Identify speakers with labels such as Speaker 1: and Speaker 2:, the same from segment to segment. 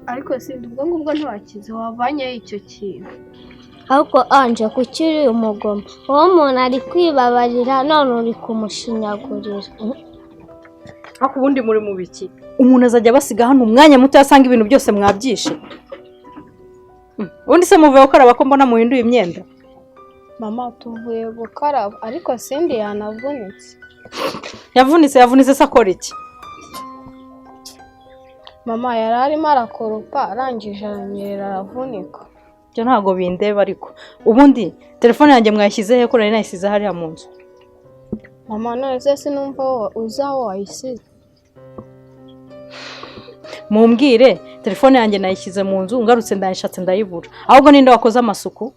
Speaker 1: ariko sindi ubwo ngubwo ntiwakize wavanyeho icyo kintu.
Speaker 2: ahubwo anje kuki uri umugome uwo muntu ari kwibabarira none uri kumushinyagurira.
Speaker 3: ariko ubundi muri mu biki umuntu azajya basiga hano umwanya muto yasanga ibintu byose mwabyishe. ubundi se muvuye gukaraba ko mbona muhinduye imyenda.
Speaker 1: Mama tuvuye gukaraba ariko sindi yanavunitse.
Speaker 3: Yavunitse se akora iki?
Speaker 1: Mama yari arimo arakoropa arangije aranyerera aravunika.
Speaker 3: Byo ntago bindeba ariko ubundi telefone yanjye mwashyize he ko nari nayisize hariya mu nzu.
Speaker 1: Mama none se sinumva uzaho wayisize.
Speaker 3: Mumbwire telefone yanjye nayishyize mu nzu ngarutse ndayishatse ndayibura. Ahubwo ninde wakoze amasuku?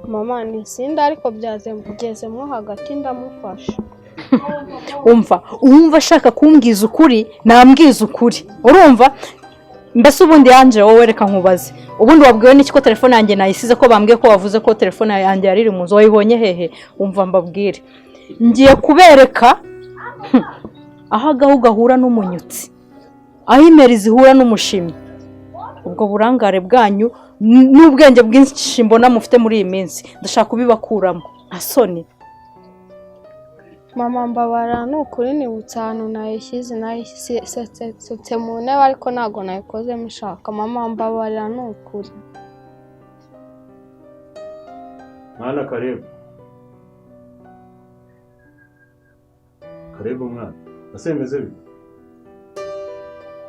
Speaker 1: Mama ni sinda ariko byazemugezemo hagati ndamufasha.
Speaker 3: Umva ashaka kumbwiza ukuri nambwiza ukuri. Urumva? Mbese ubundi yanje wowe reka nkubaze. Ubundi wabwiwe n'iki ko telefone yanjye nayisize ko bambwiye ko wavuze ko telefone yanjye yari iri mu nzu wayibonye hehe? Umva mbabwire. Ngiye kubereka aho agahu gahura n'umunyutsi. Aho imeri zihura n'umushimi. Ubwo burangare bwanyu n'ubwenge bwinshi mbona mufite muri iyi minsi ndashaka kubibakuramo. Asoni.
Speaker 1: Mama mbabara nukuri nibutsa ahantu nayisetse mu ntebe ariko ntago nayikoze mushaka. Mama mbabarira nukuri.
Speaker 4: Mwana karibu. Karibu mwana. Asemeze bite?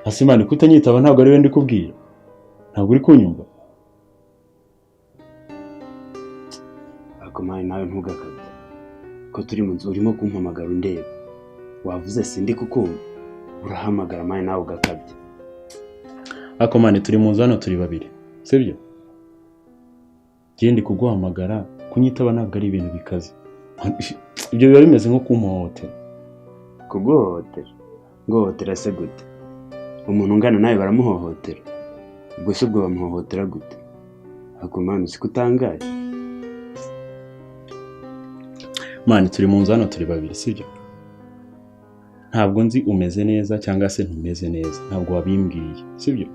Speaker 4: Asimani kutanyitaba ntabwo ari we ndi kubwira. Ntabwo uri kunyumva.
Speaker 5: Akomeye nawe ntugakabye. Ko turi mu nzu urimo kumpamagara undeba. Wavuze sindi kukumva. Urahamagara maye nawe ugakabye.
Speaker 4: Akomane turi mu nzu hano turi babiri. Sibyo? Gende kuguhamagara kunyitaba ntabwo ari ibintu bikaze. Ibyo biba bimeze nko kumuhohotera.
Speaker 5: Kuguhohotera? Nguhohotera se gute? Umuntu ungana nawe baramuhohotera. Ubwo se ubwo bamuhohotera gute? Akomane uzi kutangaye.
Speaker 4: Mani turi mu nzu hano turi babiri sibyo? Ntabwo nzi umeze neza cyangwa se ntumeze neza. Ntabwo wabimbwiye sibyo?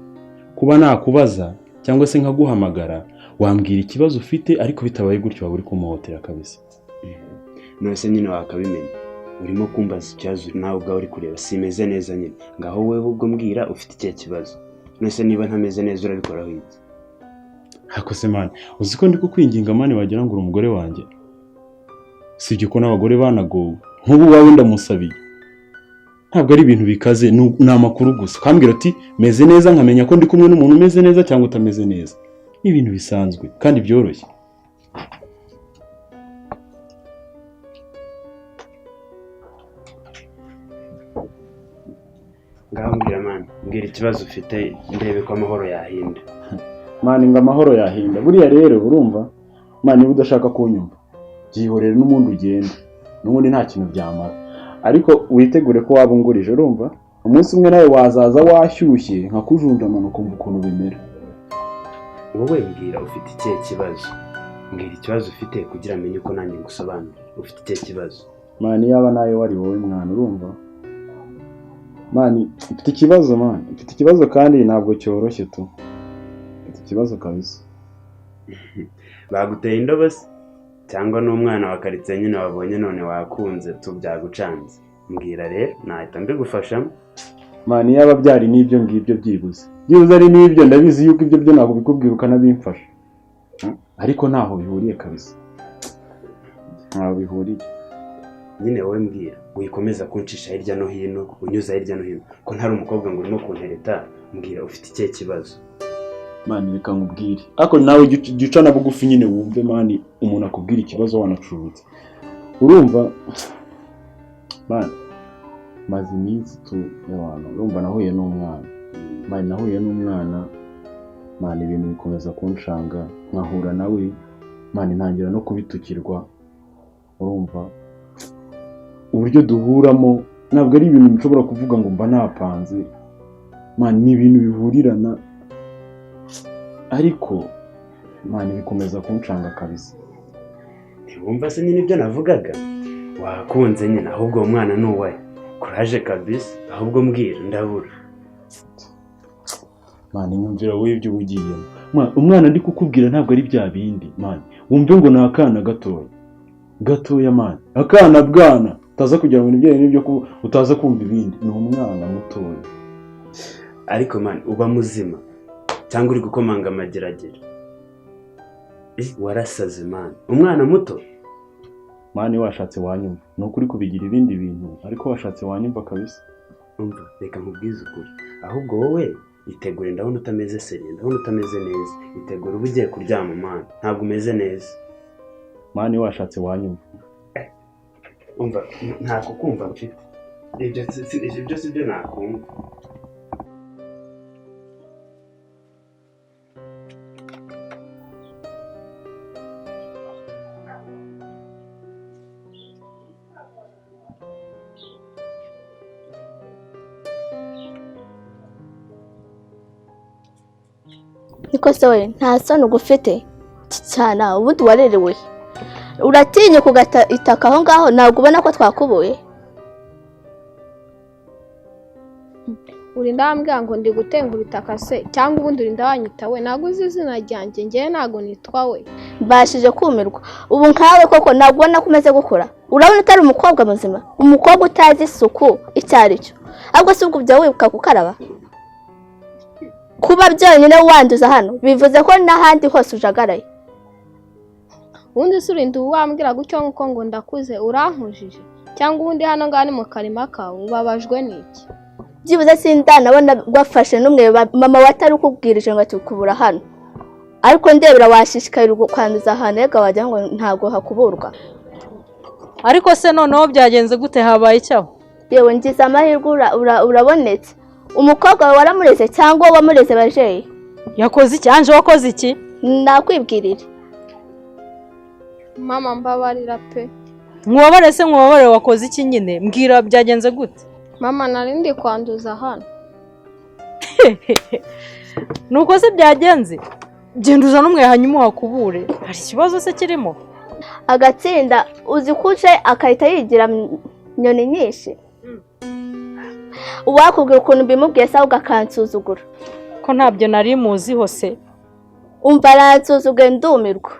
Speaker 4: Kuba nakubaza cyangwa se nkaguhamagara wambwira ikibazo ufite ariko bitabaye gutyo waburi kumuhotera kabisa.
Speaker 5: None se nyine wakabimenya. Urimo kumbaza ikibazo nawe ubwawe uri kureba simeze neza nyine. Ngaho wewe ubwo mbwira ufite ikihe kibazo. None se niba ntameze neza urabikoraho iki?
Speaker 4: Hakose mani uzi ko ndi kukwinginga mani wagira ngo uri umugore wanjye. Sibyo ko n'abagore banagowe nk'ubu wawe ndamusabiye. Ntabwo ari ibintu bikaze ni amakuru gusa. Kambwira ati meze neza nkamenya ko ndi kumwe n'umuntu umeze neza cyangwa utameze neza. Ni ibintu bisanzwe kandi byoroshye.
Speaker 5: Ngaho mbwira mani, mbwira ikibazo ufite ndebe ko amahoro yahinda.
Speaker 4: Mani ngo amahoro yahinda. Buriya rero urumva mani niba udashaka kunyumva byihorere n'umundi ugenda. N'ubundi nta kintu byamara. Ariko witegure ko wabungurije urumva? Umunsi umwe nawe wazaza washyushye nka kujunjamana ukumva ukuntu bimera.
Speaker 5: Wowe mbwira ufite ikihe kibazo? Mbwira ikibazo ufite kugira amenye uko nanjye ngusobanurira. Ufite ikihe kibazo?
Speaker 4: Mani yaba nawe wari wowe mwana urumva? Mani mfite ikibazo mani. Mfite ikibazo kandi ntabwo cyoroshye tu. Mfite ikibazo kabisa.
Speaker 5: Baguteye indobo se? Cyangwa n'umwana wa karitsiye nyine wabonye none wakunze tubyagucanze. Mbwira rero nahita mbigufashamo.
Speaker 4: Mani yaba byari n'ibyo ngibyo byibuze. Byibuze ari n'ibyo ndabizi yuko ibyo byo ntabwo bikubwira ukanabimfasha. Ariko ntaho bihuriye kabisa. Ntaho bihuriye.
Speaker 5: Nyine wowe mbwira wikomeza kuncisha hirya no hino unyuza hirya no hino ko ntari umukobwa ngo urimo kuntereta. Mbwira ufite ikihe kibazo?
Speaker 4: Mani reka nkubwire. Ako nawe gica na bugufi nyine wumve mani umuntu akubwira ikibazo wanacurutse. Urumva mani maze iminsi tu y'abantu urumva nahuye n'umwana. Mani nahuye n'umwana mani ibintu bikomeza kunshanga nkahura nawe mani ntangira no kubitukirwa urumva uburyo duhuramo ntabwo ari ibintu nshobora kuvuga ngo mba napanze mani ni ibintu bihurirana ariko mani bikomeza kunshanga kabisa.
Speaker 5: ntiwumva se nyine ibyo navugaga wakunze nyine ahubwo uwo mwana ni uwawe kuraje kabisa ahubwo mbwira ndabura
Speaker 4: mani nyumvira wowe ibyo ugiyemo umwana ndi kukubwira ntabwo ari bya bindi mani wumve ngo ni akana gatoya mani akana bwana utaza kugira ngo ibyo n'ibyo utaza kumva ibindi ni umwana mutoya
Speaker 5: ariko mani uba muzima cyangwa uri gukomanga amageragere warasaze mani umwana muto
Speaker 4: mani washatse wanyumva ni ukuri kubigira ibindi bintu ariko washatse wanyumva kabisa.
Speaker 5: umva reka nkubwize ukuri ahubwo wowe itegure ndabona utameze seriye ndabona utameze neza itegure uba ugiye kuryama mani ntabwo umeze neza
Speaker 4: mani washatse wanyumva.
Speaker 5: umva nta kukumva mfite ibyo si byo nakumva.
Speaker 2: niko se we nta soni ugufite cyane ubundi warerewe uratinya kugata itaka aho ngaho ntabwo ubona ko twakubuye
Speaker 1: urinda wambwira ngo ndi gutengura itaka se cyangwa ubundi urinda wanyita we ntabwo uzi izina ryanjye ngewe ntabwo nitwa we
Speaker 2: mbashije kumirwa ubu nkawe koko ntabwo ubona ko umeze gukura urabona utari umukobwa muzima umukobwa utazi isuku icyo ari cyo ahubwo si ubwo ujya wibuka gukaraba kuba byonyine wanduza hano bivuze ko n'ahandi hose ujagaraye
Speaker 1: ubundi se urinda wambwira gutyo nk'uko ngo ndakuze urankujije cyangwa ubundi hano ngaha ni mu karima kawe ubabajwe n'iki
Speaker 2: byibuze sindanabona gwafashe n'umwe mama watari ukubwirije ngo tukubura hano ariko ndebera washishikarira kwanduza ahantu rega wagira ngo ntabwo hakuburwa
Speaker 3: ariko se noneho byagenze gute habaye icyaho
Speaker 2: yewe ngize amahirwe urabonetse umukobwa wawe waramureze cyangwa wamureze bajeyi
Speaker 3: yakoze iki anje wakoze iki
Speaker 2: nakwibwirira
Speaker 1: mama mbabarira pe
Speaker 3: mwobare se mwobare wakoze iki nyine mbwira byagenze gute
Speaker 1: mama narindi kwanduza hano
Speaker 3: nuko se byagenze genduza n'umwe hanyuma uhakubure hari ikibazo se kirimo
Speaker 2: agatsinda uzi kuje akahita yigira nyoni nyinshi uwakubwira ukuntu bimubwiye se ugakansuzugura
Speaker 3: ko ntabyo nari muziho se
Speaker 2: umva aransuzugura ndumirwa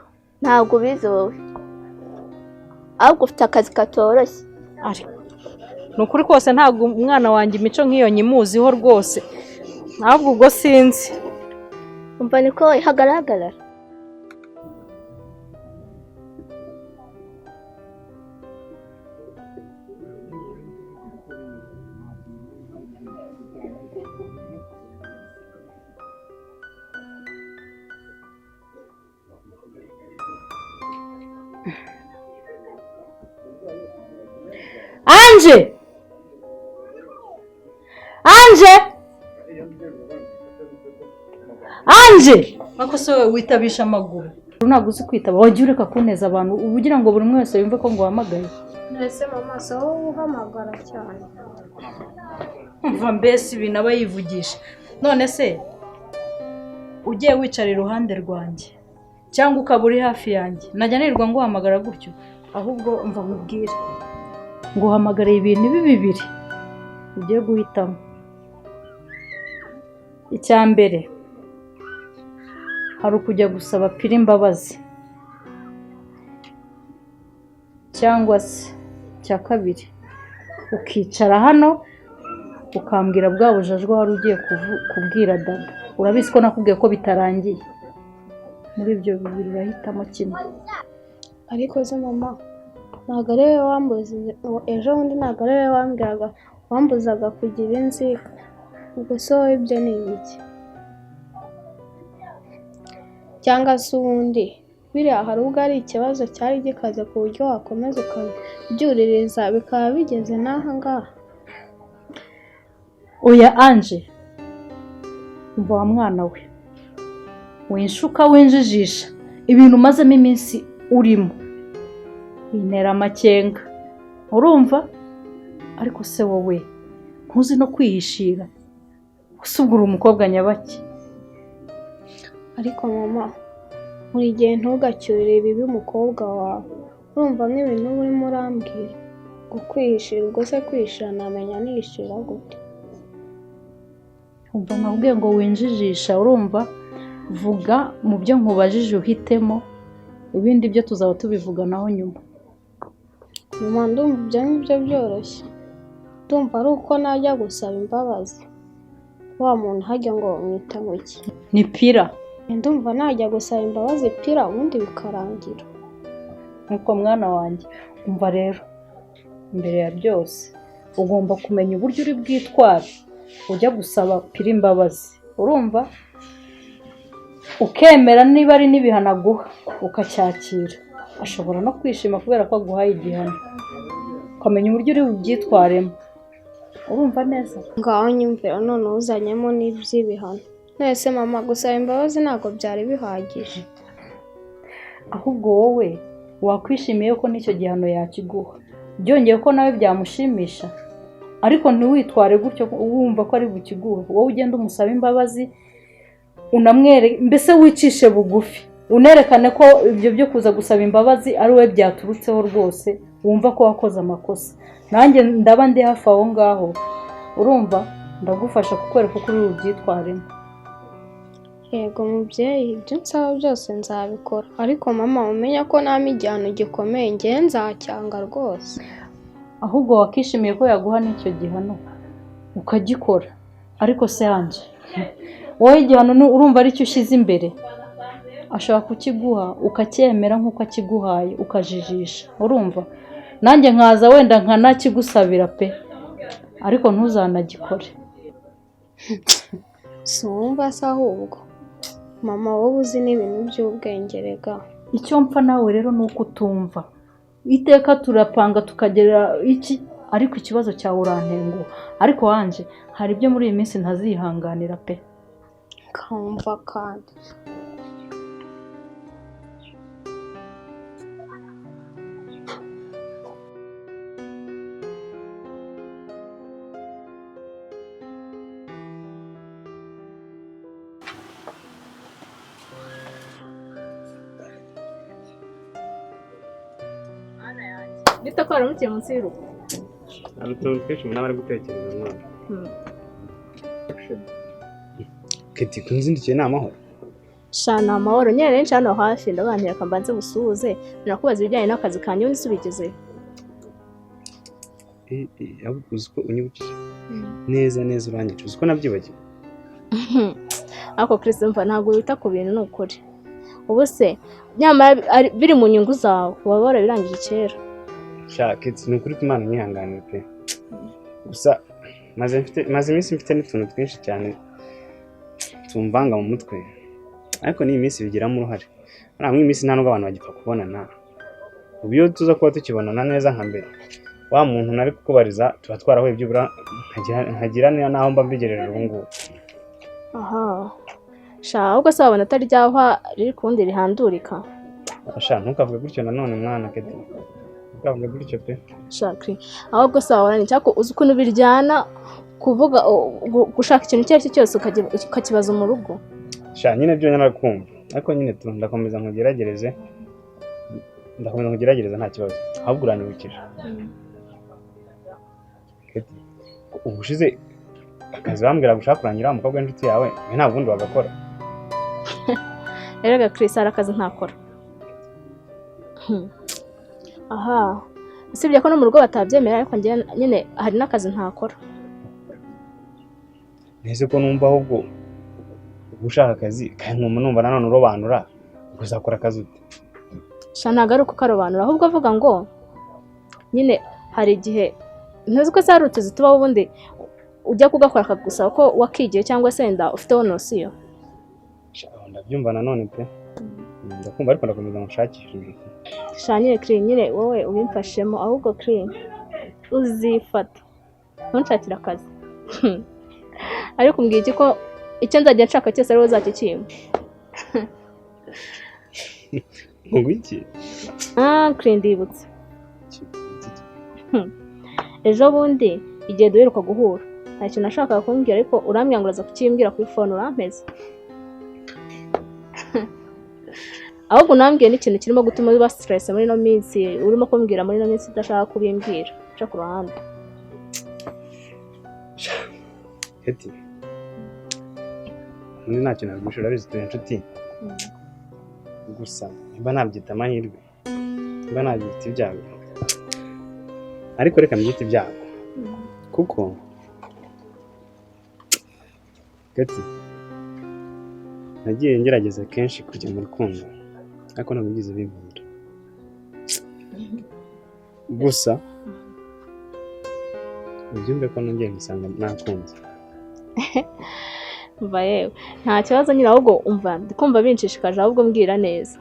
Speaker 2: ntabwo ubizi wowe ahubwo ufite akazi katoroshye
Speaker 3: ariko ni ukuri kose ntabwo umwana wanjye imico nk'iyo nyimuziho rwose ntabwo ubwo sinzi
Speaker 2: umva niko ihagaragara
Speaker 3: Anje ako se wowe witabisha amaguru ntabwo uzi kwitaba wajya ureka kuneza abantu uba ugira ngo buri wese yumve ko ngo uhamagaye
Speaker 1: mbese mama se wowe uhamagara cyane
Speaker 3: mva mbese ibintu aba yivugisha none se ugiye wicara iruhande rwanjye cyangwa ukaba uri hafi yanjye najya nirirwa ngo uhamagara gutyo ahubwo mva nkubwire ngo uhamagare ibintu bibiri ugiye guhitamo icya mbere hari ukujya gusaba pira imbabazi cyangwa se cya kabiri ukicara hano ukambwira bwa bujajwa wari ugiye kubwira dada urabizi ko nakubwiye ko bitarangiye muri ibyo bibiri urahitamo kimwe
Speaker 1: ariko se mama ntabwo ari wowe wambuze ejo bundi ntabwo ari wowe wambwiraga wambuzaga kugira inzika ubwo se wowe ibyo ni ibiki cyangwa se ubundi biriya hari ubwo ari ikibazo cyari gikaze ku buryo wakomeza ukabyuririza bikaba bigeze n'aha ngaha
Speaker 3: oya anje umva wa mwana we winshuka winjijisha ibintu umazemo iminsi urimo bintera amakenga urumva ariko se wowe ntuzi no kwihishira usubura umukobwa nyabaki
Speaker 1: ariko mama buri gihe ntugacyurire ibibi umukobwa wawe urumva nk'ibintu urimo urambwira ngo kwihishira ubwo se kwihishira namenya nihishira gute
Speaker 3: umva nkubwiye ngo winjijisha urumva vuga mu byo nkubajije uhitemo ibindi byo tuzaba tubivuganaho nyuma
Speaker 1: mama ndumva ibyo ngibyo byoroshye ndumva ari uko najya gusaba imbabazi wa muntu hajya ngo mwita ngo iki
Speaker 3: ni pira
Speaker 1: ndumva najya gusaba imbabazi pira ubundi bikarangira
Speaker 3: nuko mwana wanjye umva rero mbere ya byose ugomba kumenya uburyo uri bwitware ujya gusaba pira imbabazi urumva ukemera niba ari n'ibihano aguha ukacyakira ashobora no kwishima kubera ko aguhaye igihano ukamenya uburyo uri bubyitwaremo urumva neza
Speaker 1: ngaho nyumvira none uzanyemo n'iby'ibihano nese mama gusaba imbabazi ntabwo byari bihagije
Speaker 3: ahubwo wowe wakwishimiye ko n'icyo gihano yakiguha byongeye ko nawe byamushimisha ariko ntiwitware gutyo wumva ko ari bukiguhe wowe ugenda umusaba imbabazi unamwereke mbese wicishe bugufi unerekane ko ibyo byo kuza gusaba imbabazi ari we byaturutseho rwose wumva ko wakoze amakosa nanjye ndaba ndi hafi aho ngaho urumva ndagufasha kukwereka uko uri bubyitwaremo
Speaker 1: yego mubyeyi ibyo nsaba byose nzabikora ariko mama umenya ko nta igihano gikomeye ngewe nzacyanga rwose
Speaker 3: ahubwo wakishimiye ko yaguha n'icyo gihano ukagikora ariko se hanje wowe igihano urumva aricyo ushyize imbere ashobora kukiguha ukacyemera nk'uko akiguhaye ukajijisha urumva nanjye nkaza wenda nkanakigusabira pe ariko ntuzanagikore
Speaker 1: si wumva se ahubwo mama wowe uzi n'ibintu by'ubwenge rega
Speaker 3: icyo mpfa nawe rero ni uko utumva iteka turapanga tukagera iki ariko ikibazo cyawe urantenguha ariko wanje hari ibyo muri iyi minsi ntazihanganira pe
Speaker 1: kamva kandi
Speaker 2: bita ko waramukiye munsi y'urugo
Speaker 5: hari utuntu twinshi umuntu aba ari gutekereza mwana keti kunzindukiye ni amahoro
Speaker 2: shana amahoro nyine rero hano hafi ndabantira akambanze musuhuze nakubaza ibijyanye n'akazi kanjye undi subigezeyo
Speaker 5: uzi ko unyibukije neza neza uranyica uzi ko nabyibagiwe
Speaker 2: ariko Chris mva ntabwo wita ku bintu ni ukuri ubu se nyamara biri mu nyungu zawe waba warabirangije kera
Speaker 5: shaka ni ukuri ko Imana nyihanganira pe gusa maze iminsi mfite n'utuntu twinshi cyane tumvanga mu mutwe ariko n'iyi minsi bigiramo uruhare muri iyi minsi nta nubwo abantu bagipfa kubonana ubu iyo tuza kuba tukibonana neza nka mbere wa muntu nari kukubariza tuba twarahuye byibura nkagira n'aho mba mbigereje ubu ngubu
Speaker 2: aha shaka ahubwo se wabona atari ryahwa riri kundi rihandurika
Speaker 5: shaka ntukavuge gutyo nanone mwana keti ntukavuge gutyo pe
Speaker 2: shaka ahubwo se wabona ni cyako uzi ukuntu biryana kuvuga gushaka ikintu icyo ari cyo cyose ukakibaza mu rugo
Speaker 5: shaka nyine byo narakumva ariko nyine ndakomeza nkugeragereze nta kibazo ahubwo uranyibukije ubushize akazi bambwira gushaka kurangira umukobwa w'inshuti yawe nta bundi wagakora
Speaker 2: rero Chris hari akazi ntakora aha usibye ko no mu rugo batabyemera ariko njye nyine hari n'akazi ntakora
Speaker 5: nese ko numva ahubwo ushaka akazi kandi numva nanone urobanura uzakora akazi ute
Speaker 2: ntabwo ari uko karobanura ahubwo avuga ngo nyine hari igihe ntuzi ko zari utuzi tubaho ubundi ujya kugakora akagusaba ko wakigiye cyangwa se wenda ufiteho nosiyo
Speaker 5: ndabyumva nanone pe ndakumva ariko ndakomeza mushakishije
Speaker 2: nyine Clean nyine wowe ubimfashemo ahubwo Clean uzifata ntunshakire akazi ariko mbwiye iki ko icyo nzajya nshaka cyose ari wowe uzakikimpa
Speaker 5: ngo iki
Speaker 2: kiri ndibutse ejo bundi igihe duheruka guhura nta kintu nashakaga kumbwira ariko urambwira ngo uraza kukimbwira kuri fone urampeze ahubwo unambwiye n'ikintu kirimo gutuma uba stress muri ino minsi urimo kumbwira muri ino minsi udashaka kubimbwira ca ku ruhande
Speaker 5: Eti undi nta kintu nabwisha urabizi turi inshuti gusa mba nabyita amahirwe mba nabyita ibyago ariko reka mbyita ibyago kuko Eti nagiye ngerageza kenshi kujya mu rukundo ariko ntabwo ngize binkunda gusa ubyumve ko nongeye ngisanga nakunze
Speaker 2: umva yewe nta kibazo nyine ahubwo umva ndikumva binshishikaje ahubwo mbwira neza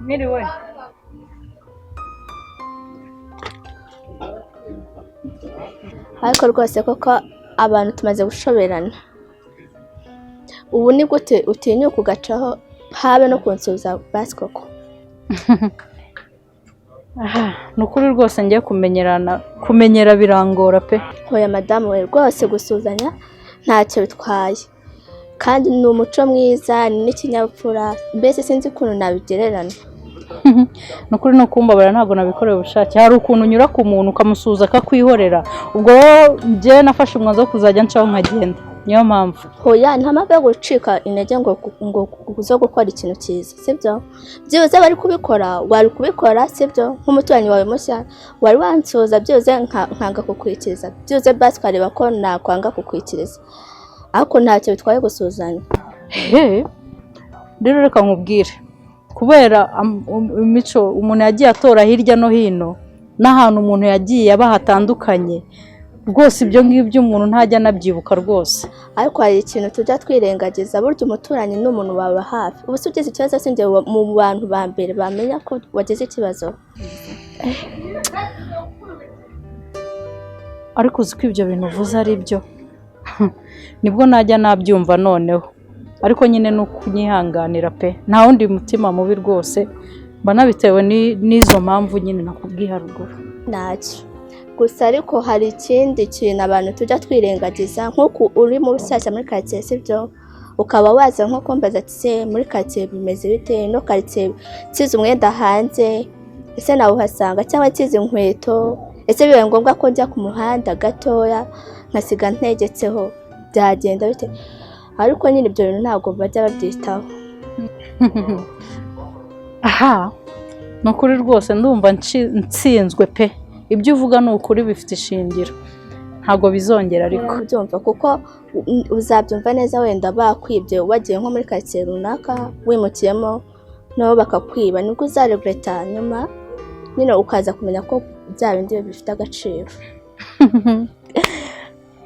Speaker 3: Mwiriwe.
Speaker 6: ariko rwose koko abantu tumaze gushoberana ubu ni gute utinyuka ugacaho habe no kunsubiza basi koko
Speaker 3: Ni ukuri rwose ngiye kumenyera birangora pe.
Speaker 6: hoya madamu we rwose gusuzanya ntacyo bitwaye kandi ni umuco mwiza ni n'ikinyabupfura mbese sinzi ukuntu nabigererana
Speaker 3: Ni ukuri no kumbabara ntabwo nabikorewe ubushake. Hari ukuntu unyura ku muntu ukamusuza akakwihorera. Ubwo njye nafashe umwanzuro wo kuzajya ncaho nkagenda. Niyo mpamvu.
Speaker 6: hoya nta mpamvu yo gucika intege ngo zo gukora ikintu cyiza sibyo byibuze bari kubikora wari kubikora sibyo nk'umuturanyi wawe mushya wari wansuza byibuze nkanga kukwikiriza byibuze basi twareba ko nakwanga kukwikiriza ariko ntacyo bitwaye gusuzanya
Speaker 3: Rero reka nkubwire kubera imico umuntu yagiye atora hirya no hino n'ahantu umuntu yagiye aba hatandukanye rwose ibyo ngibyo umuntu ntajya anabyibuka rwose
Speaker 6: ariko hari ikintu tujya twirengagiza burya umuturanyi n'umuntu wawe hafi ubu se ugize ikibazo sinjye mu bantu ba mbere bamenya ko wagize ikibazo
Speaker 3: ariko uzi ko ibyo bintu uvuze ari byo nibwo najya nabyumva noneho ariko nyine ni ukunyihanganira pe nta wundi mutima mubi rwose mba nabitewe n'izo mpamvu nyine nakubwiye haruguru
Speaker 6: ntacyo gusa ariko hari ikindi kintu abantu tujya twirengagiza nk'uko uri mu rushyashya muri karitsiye sibyo ukaba waza nko kumbaza ati se muri karitsiye bimeze bite no karitsiye nsize umwenda hanze ese nawe uhasanga cyangwa nsize inkweto ese bibaye ngombwa ko njya ku muhanda gatoya nkasiga ntegetseho byagenda bite ariko nyine ibyo bintu ntabwo bajya babyitaho
Speaker 3: ni ukuri rwose ndumva nsinzwe pe ibyo uvuga ni ukuri bifite ishingiro ntabwo bizongera ariko
Speaker 6: byumva kuko uzabyumva neza wenda bakwibye wagiye nko muri karitsiye runaka wimukiyemo nabo bakakwiba nibwo uzaregreta nyuma nyine ukaza kumenya ko bya bindi bifite agaciro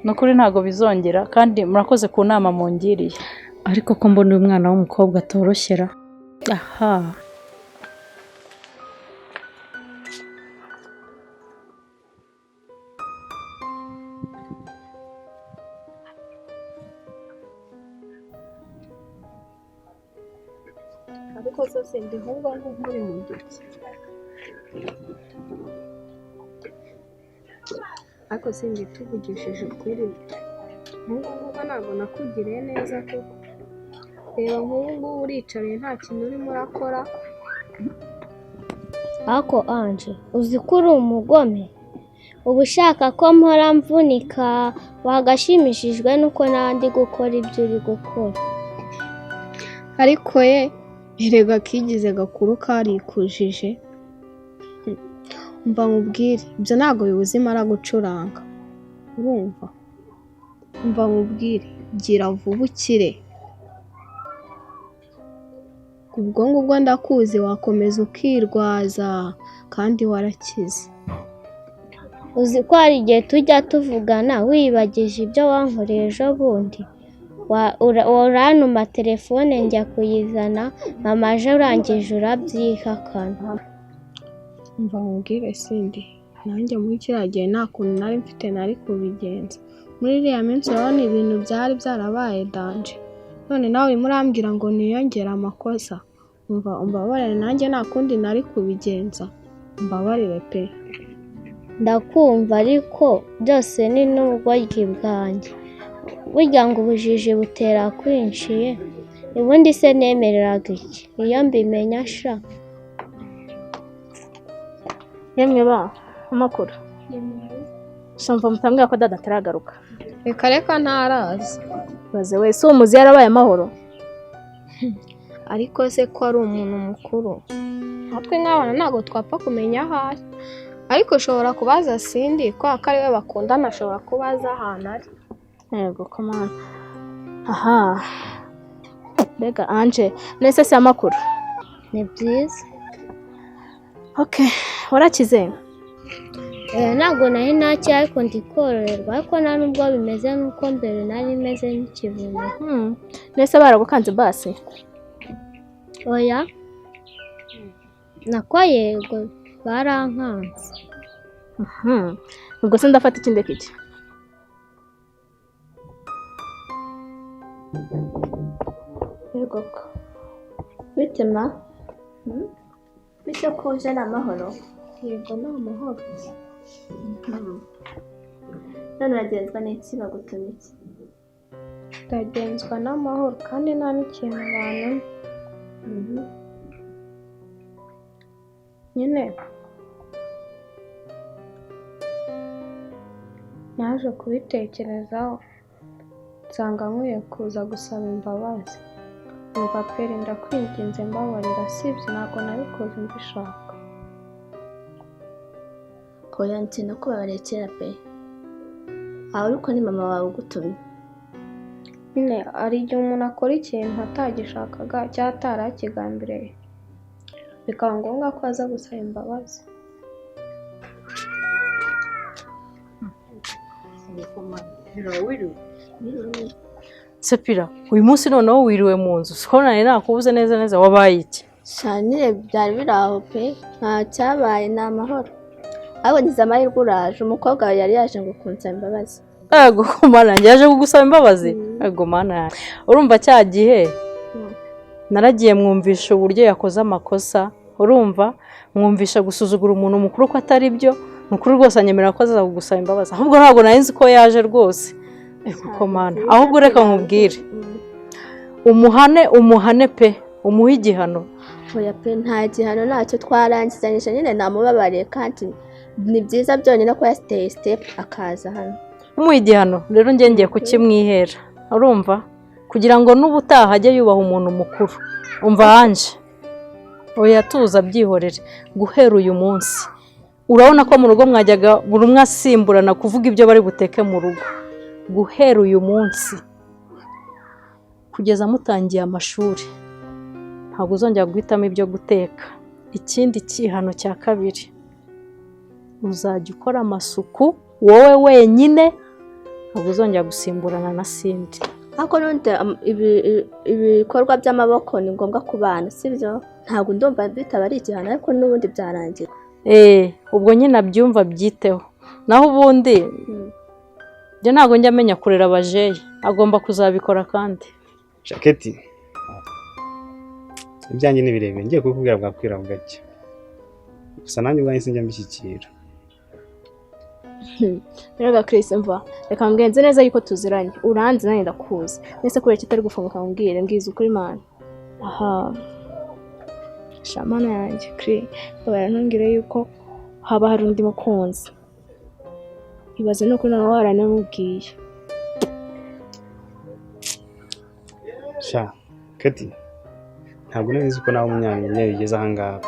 Speaker 3: ni ukuri ntabwo bizongera kandi murakoze ku nama mungiriye ariko ko mbona uyu mwana w'umukobwa atoroshyera
Speaker 1: ariko zose ndi nk'ubwo nk'uri mu duki ariko sindi tuvugishije ukuri nk'ubu ntabwo nakugiriye neza kuko reba nk'ubu uricariye nta kintu urimo urakora
Speaker 7: ariko Ange uzi ko uri umugome uba ushaka ko mpora mvunika wagashimishijwe nuko n'andi gukora ibyo uri gukora
Speaker 1: ariko ye erega kigize gakuru karikujije mva nkubwire ibyo ntabwo bibuze imara gucuranga urumva mva nkubwire gira vuba ukire ubwo ngubwo ndakuzi wakomeza ukirwaza kandi warakize
Speaker 7: uzi ko hari igihe tujya tuvugana wibagije ibyo wankoreye ejo bundi uranuma telefone njya kuyizana mama aje urangije urabyihakana
Speaker 1: mva nkubwire sindi nanjye muri kiriya gihe nta kuntu nari mfite nari kubigenza. Muri iriya minsi urabona ibintu byari byarabaye danje. None nawe urimo urambwira ngo niyongere amakosa. Umbabarire nanjye nta kundi nari kubigenza. Umbabarire pe.
Speaker 7: ndakumva ariko byose ni n'ubugoryi bwanjye. Burya ngo ubujiji butera kwinshiye. Ubundi se nemereraga iki iyo mbimenya sha?
Speaker 2: Yemwe ba amakuru shamva mutambwira ko dada ataragaruka.
Speaker 1: Reka reka ntarazi.
Speaker 2: Baze wese uwo muzi yarabaye amahoro.
Speaker 1: Ariko se ko ari umuntu mukuru, natwe nk'abana ntabwo twapfa kumenya aho ari. Ariko ushobora kubaza Cindy kubera ko ariwe bakundana, ashobora kubaza ahantu ari.
Speaker 2: Yego komana. Aha mbega Ange nese si amakuru?
Speaker 7: Ni byiza.
Speaker 2: Okay, warakize?
Speaker 7: Ntabwo nari nacyo ariko ndi kororerwa ariko nta nubwo bimeze nk'uko mbere nari meze nk'ikivume.
Speaker 2: Nese baragukanze basi?
Speaker 7: Oya nako yego barankanze.
Speaker 2: Ubwo se ndafata ikindi kiki?
Speaker 6: Yego ko bitema bityo ko uje n'amahoro.
Speaker 1: Yego ni amahoro.
Speaker 6: None uragenzwa n'iki bagutumye iki?
Speaker 1: Ndagenzwa n'amahoro kandi nta n'ikintu bantumye. Nyine naje kubitekerezaho nsanga nkwiye kuza gusaba imbabazi. Umva peri ndakwinginze mbabarira, sibyo ntabwo nabikoze mbishaka.
Speaker 6: Oya ntinda kubabariye kera pe. Aho ariko ni mama wawe ugutumye.
Speaker 1: Nyine hari igihe umuntu akora ikintu atagishakaga cyangwa atarakigambiriye bikaba ngombwa ko aza gusaba imbabazi.
Speaker 3: Sepira uyu munsi noneho wiriwe mu nzu siko nari nakubuze neza neza wabaye iki?
Speaker 6: Shanire byari biraho pe, nta cyabaye ni amahoro. Ariko ngize amahirwe uraje, umukobwa wawe yari yaje ngo kunsaba imbabazi.
Speaker 3: Yego mana yaje kugusaba imbabazi. Yego mana urumva cya gihe naragiye mwumvisha uburyo yakoze amakosa, urumva mwumvisha gusuzugura umuntu mukuru ko atari byo, mukuru rwose anyemera ko aza kugusaba imbabazi. Ahubwo ntabwo nari nzi ko yaje rwose. Yego mana ahubwo reka nkubwire umuhane pe, umuhe igihano.
Speaker 6: Oya pe nta gihano ntacyo twarangizanyije, nyine namubabariye kandi ni byiza byonyine ko yasiteye step akaza hano.
Speaker 3: Umuhe igihano rero ngiye kukimwihera, urumva kugira ngo n'ubutaha ajye yubaha umuntu mukuru. Umva Ange oya tuza byihorere guhera uyu munsi. Urabona ko mu rugo mwajyaga buri umwe asimburana kuvuga ibyo bari buteke mu rugo. Guhera uyu munsi kugeza mutangiye amashuri ntabwo uzongera guhitamo ibyo guteka. Ikindi kihano cya kabiri uzajya ukora amasuku wowe wenyine, ntabwo uzongera gusimburana na Cindy.
Speaker 6: Ariko n'undi ibikorwa by'amaboko ni ngombwa ku bana sibyo? Ntabwo ndumva bitaba ari igihano ariko n'ubundi byarangira.
Speaker 3: Ubwo nyine abyumva byiteho. Naho ubundi byo ntabwo njya amenya kurera abajeyi, agomba kuzabikora kandi.
Speaker 5: Jaketi ibyanjye ni birebire, ngiye kukubwira bwakwira bugacya. Gusa nanjye ubwanjye sinjya mbishyikira.
Speaker 2: Rega Chris mva reka mgenze neza yuko tuziranye, uranzi nani ndakuzi. Nese kubera kitari gufunguka mbwire mbwiza ukuri mana. Aha shamana yanjye Chris bara ntungire yuko haba hari undi mukunzi. Ibaze no kuna warane mubwiye.
Speaker 5: Sha Kati ntabwo nzi ko nawe umunyanyi bigeze aha ngaha.